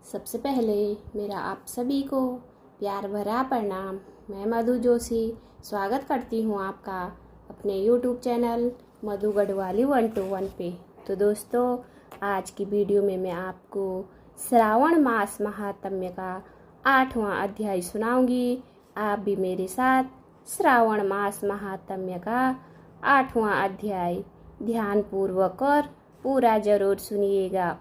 सबसे पहले मेरा आप सभी को प्यार भरा प्रणाम। मैं मधु जोशी स्वागत करती हूँ आपका अपने YouTube चैनल मधु गढ़वाली 121 पे। तो दोस्तों, आज की वीडियो में मैं आपको श्रावण मास महात्म्य का 8वां अध्याय सुनाऊंगी। आप भी मेरे साथ श्रावण मास महात्म्य का 8वां अध्याय ध्यानपूर्वक और पूरा जरूर सुनिएगा।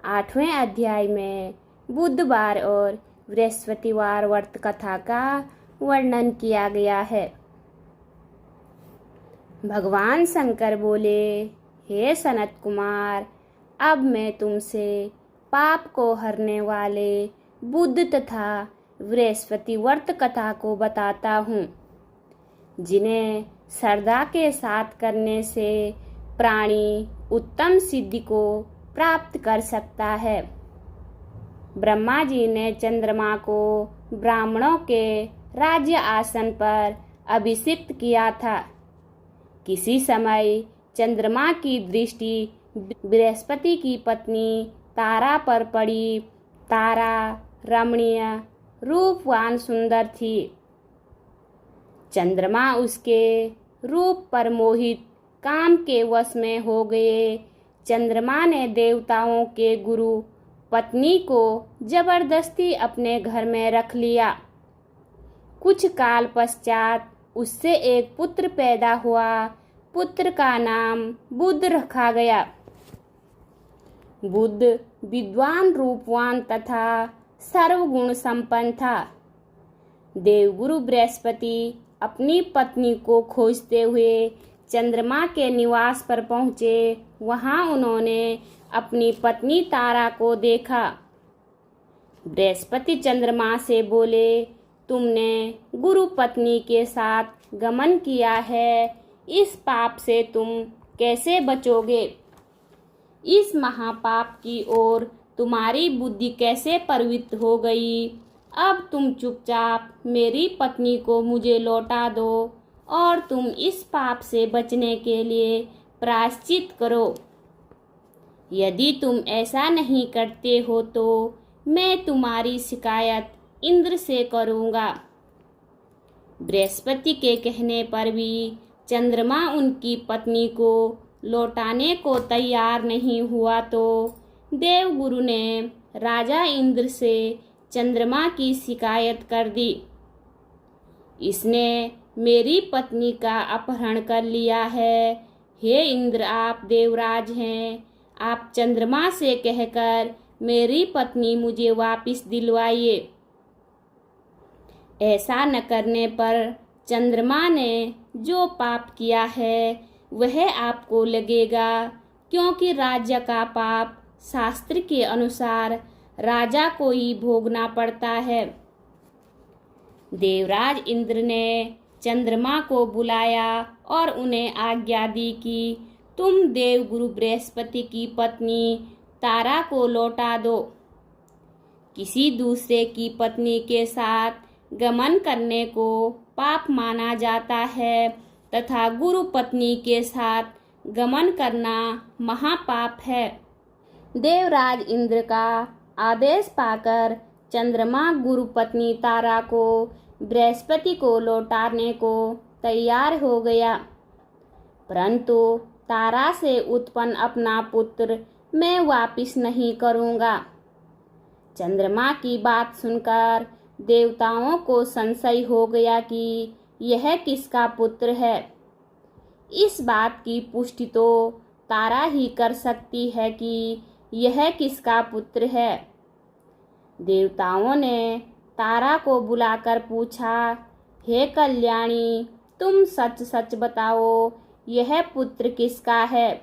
8वें अध्याय में बुधवार और बृहस्पतिवार व्रत कथा का वर्णन किया गया है। भगवान शंकर बोले, हे सनत कुमार, अब मैं तुमसे पाप को हरने वाले बुध तथा बृहस्पति व्रत कथा को बताता हूँ, जिन्हें श्रद्धा के साथ करने से प्राणी उत्तम सिद्धि को प्राप्त कर सकता है। ब्रह्मा जी ने चंद्रमा को ब्राह्मणों के राज्य आसन पर अभिषिक्त किया था। किसी समय चंद्रमा की दृष्टि बृहस्पति की पत्नी तारा पर पड़ी। तारा रमणीय रूपवान सुंदर थी। चंद्रमा उसके रूप पर मोहित काम के वश में हो गए। चंद्रमा ने देवताओं के गुरु पत्नी को जबरदस्ती अपने घर में रख लिया। कुछ काल पश्चात उससे एक पुत्र पैदा हुआ। पुत्र का नाम बुध रखा गया। बुध विद्वान, रूपवान तथा सर्वगुण संपन्न था। देवगुरु बृहस्पति अपनी पत्नी को खोजते हुए चंद्रमा के निवास पर पहुँचे। वहाँ उन्होंने अपनी पत्नी तारा को देखा। बृहस्पति चंद्रमा से बोले, तुमने गुरु पत्नी के साथ गमन किया है, इस पाप से तुम कैसे बचोगे? इस महापाप की ओर तुम्हारी बुद्धि कैसे प्रवृत्त हो गई? अब तुम चुपचाप मेरी पत्नी को मुझे लौटा दो और तुम इस पाप से बचने के लिए प्रायश्चित करो। यदि तुम ऐसा नहीं करते हो तो मैं तुम्हारी शिकायत इंद्र से करूँगा। बृहस्पति के कहने पर भी चंद्रमा उनकी पत्नी को लौटाने को तैयार नहीं हुआ तो देवगुरु ने राजा इंद्र से चंद्रमा की शिकायत कर दी। इसने मेरी पत्नी का अपहरण कर लिया है। हे इंद्र, आप देवराज हैं, आप चंद्रमा से कहकर मेरी पत्नी मुझे वापस दिलवाइए। ऐसा न करने पर चंद्रमा ने जो पाप किया है वह आपको लगेगा, क्योंकि राज्य का पाप शास्त्र के अनुसार राजा को ही भोगना पड़ता है। देवराज इंद्र ने चंद्रमा को बुलाया और उन्हें आज्ञा दी कि तुम देवगुरु बृहस्पति की पत्नी तारा को लौटा दो। किसी दूसरे की पत्नी के साथ गमन करने को पाप माना जाता है तथा गुरु पत्नी के साथ गमन करना महापाप है। देवराज इंद्र का आदेश पाकर चंद्रमा गुरु पत्नी तारा को बृहस्पति को लौटाने को तैयार हो गया, परंतु तारा से उत्पन्न अपना पुत्र मैं वापिस नहीं करूँगा। चंद्रमा की बात सुनकर देवताओं को संशय हो गया कि यह किसका पुत्र है। इस बात की पुष्टि तो तारा ही कर सकती है कि यह किसका पुत्र है। देवताओं ने तारा को बुलाकर पूछा, हे कल्याणी, तुम सच सच बताओ, यह पुत्र किसका है?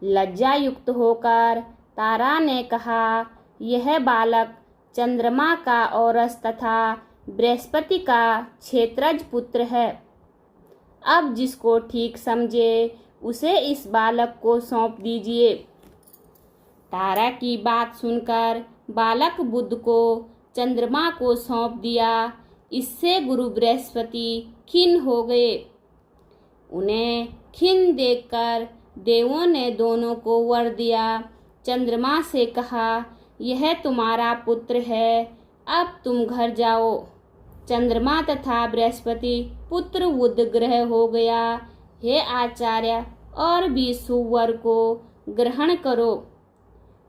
लज्जा युक्त होकर तारा ने कहा, यह बालक चंद्रमा का औरस तथा बृहस्पति का क्षेत्रज पुत्र है। अब जिसको ठीक समझे उसे इस बालक को सौंप दीजिए। तारा की बात सुनकर बालक बुध को चंद्रमा को सौंप दिया। इससे गुरु बृहस्पति खिन्न हो गए। उन्हें खिन्न देखकर देवों ने दोनों को वर दिया। चंद्रमा से कहा, यह तुम्हारा पुत्र है, अब तुम घर जाओ। चंद्रमा तथा बृहस्पति पुत्र बुध ग्रह हो गया। हे आचार्य, और भी सुवर को ग्रहण करो।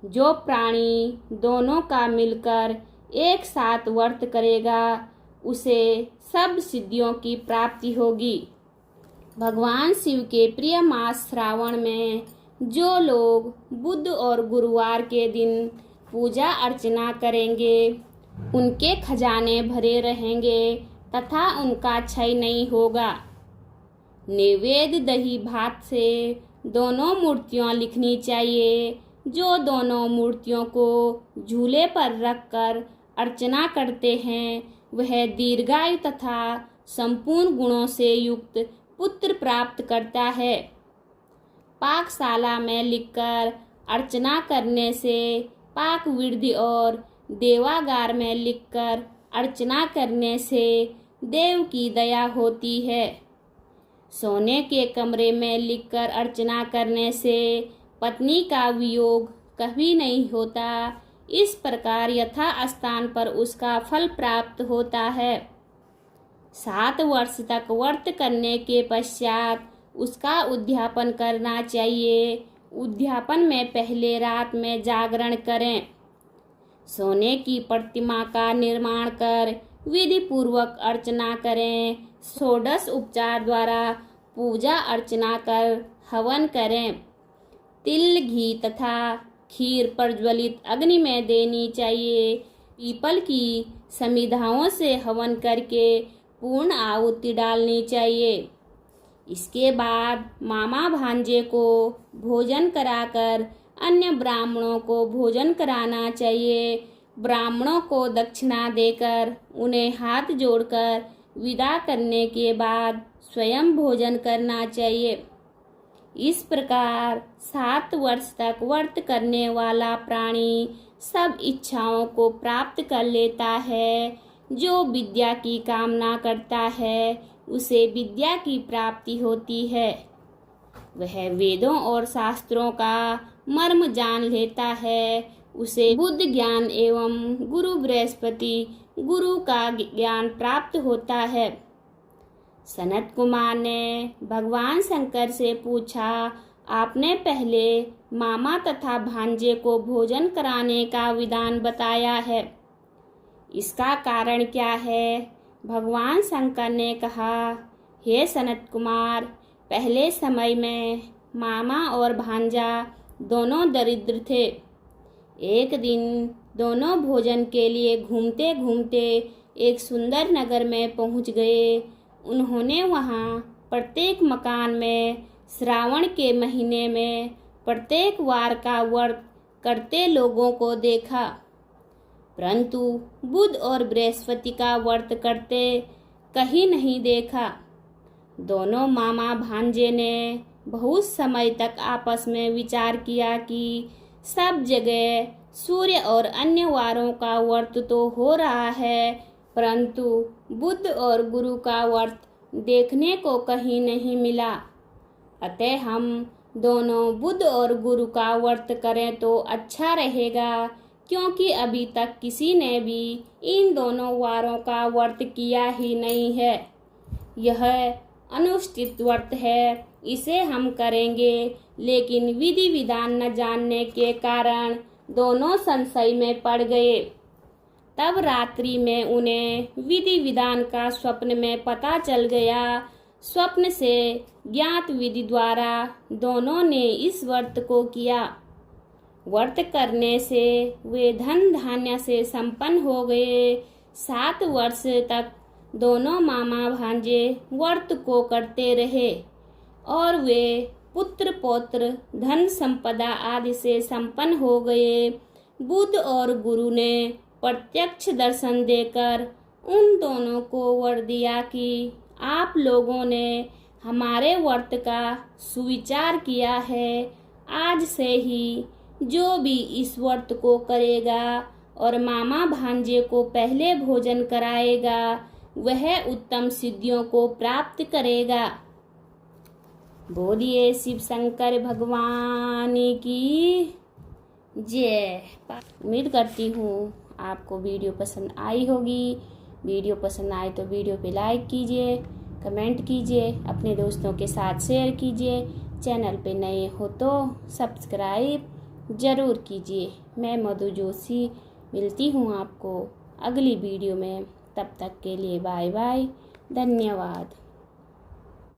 जो प्राणी दोनों का मिलकर एक साथ व्रत करेगा उसे सब सिद्धियों की प्राप्ति होगी। भगवान शिव के प्रिय मास श्रावण में जो लोग बुध और गुरुवार के दिन पूजा अर्चना करेंगे उनके खजाने भरे रहेंगे तथा उनका क्षय नहीं होगा। नैवेद्य दही भात से दोनों मूर्तियां लिखनी चाहिए। जो दोनों मूर्तियों को झूले पर रखकर अर्चना करते हैं वह दीर्घायु तथा संपूर्ण गुणों से युक्त पुत्र प्राप्त करता है। पाकशाला में लिखकर अर्चना करने से पाक वृद्धि और देवागार में लिखकर अर्चना करने से देव की दया होती है। सोने के कमरे में लिखकर अर्चना करने से पत्नी का वियोग कभी नहीं होता। इस प्रकार यथा स्थान पर उसका फल प्राप्त होता है। 7 वर्ष तक व्रत करने के पश्चात उसका उद्यापन करना चाहिए। उद्यापन में पहले रात में जागरण करें। सोने की प्रतिमा का निर्माण कर विधि पूर्वक अर्चना करें। षोडश उपचार द्वारा पूजा अर्चना कर हवन करें। तिल, घी तथा खीर प्रज्वलित अग्नि में देनी चाहिए। पीपल की समिधाओं से हवन करके पूर्ण आहुति डालनी चाहिए। इसके बाद मामा भांजे को भोजन कराकर अन्य ब्राह्मणों को भोजन कराना चाहिए। ब्राह्मणों को दक्षिणा देकर उन्हें हाथ जोड़कर विदा करने के बाद स्वयं भोजन करना चाहिए। इस प्रकार 7 वर्ष तक व्रत करने वाला प्राणी सब इच्छाओं को प्राप्त कर लेता है। जो विद्या की कामना करता है उसे विद्या की प्राप्ति होती है। वह वेदों और शास्त्रों का मर्म जान लेता है। उसे बुद्ध ज्ञान एवं गुरु बृहस्पति गुरु का ज्ञान प्राप्त होता है। सनत कुमार ने भगवान शंकर से पूछा, आपने पहले मामा तथा भांजे को भोजन कराने का विधान बताया है, इसका कारण क्या है? भगवान शंकर ने कहा, हे सनत कुमार, पहले समय में मामा और भांजा दोनों दरिद्र थे। एक दिन दोनों भोजन के लिए घूमते घूमते एक सुंदर नगर में पहुंच गए। उन्होंने वहां प्रत्येक मकान में श्रावण के महीने में प्रत्येक वार का व्रत करते लोगों को देखा, परंतु बुध और बृहस्पति का व्रत करते कहीं नहीं देखा। दोनों मामा भांजे ने बहुत समय तक आपस में विचार किया कि सब जगह सूर्य और अन्य वारों का व्रत तो हो रहा है, परंतु बुध और गुरु का व्रत देखने को कहीं नहीं मिला। अतः हम दोनों बुध और गुरु का व्रत करें तो अच्छा रहेगा, क्योंकि अभी तक किसी ने भी इन दोनों वारों का व्रत किया ही नहीं है। यह अनुष्ठित व्रत है, इसे हम करेंगे, लेकिन विधि विधान न जानने के कारण दोनों संशय में पड़ गए। तब रात्रि में उन्हें विधि विधान का स्वप्न में पता चल गया। स्वप्न से ज्ञात विधि द्वारा दोनों ने इस व्रत को किया। व्रत करने से वे धन धान्य से संपन्न हो गए। 7 वर्ष तक दोनों मामा भांजे व्रत को करते रहे और वे पुत्र पौत्र धन संपदा आदि से संपन्न हो गए। बुध और गुरु ने प्रत्यक्ष दर्शन देकर उन दोनों को वर दिया कि आप लोगों ने हमारे व्रत का सुविचार किया है। आज से ही जो भी इस व्रत को करेगा और मामा भांजे को पहले भोजन कराएगा वह उत्तम सिद्धियों को प्राप्त करेगा। बोलिए शिव शंकर भगवान की। जय। उम्मीद करती हूँ आपको वीडियो पसंद आई होगी। वीडियो पसंद आए तो वीडियो पे लाइक कीजिए, कमेंट कीजिए, अपने दोस्तों के साथ शेयर कीजिए। चैनल पे नए हो तो सब्सक्राइब ज़रूर कीजिए। मैं मधु जोशी मिलती हूँ आपको अगली वीडियो में। तब तक के लिए बाय बाय, धन्यवाद।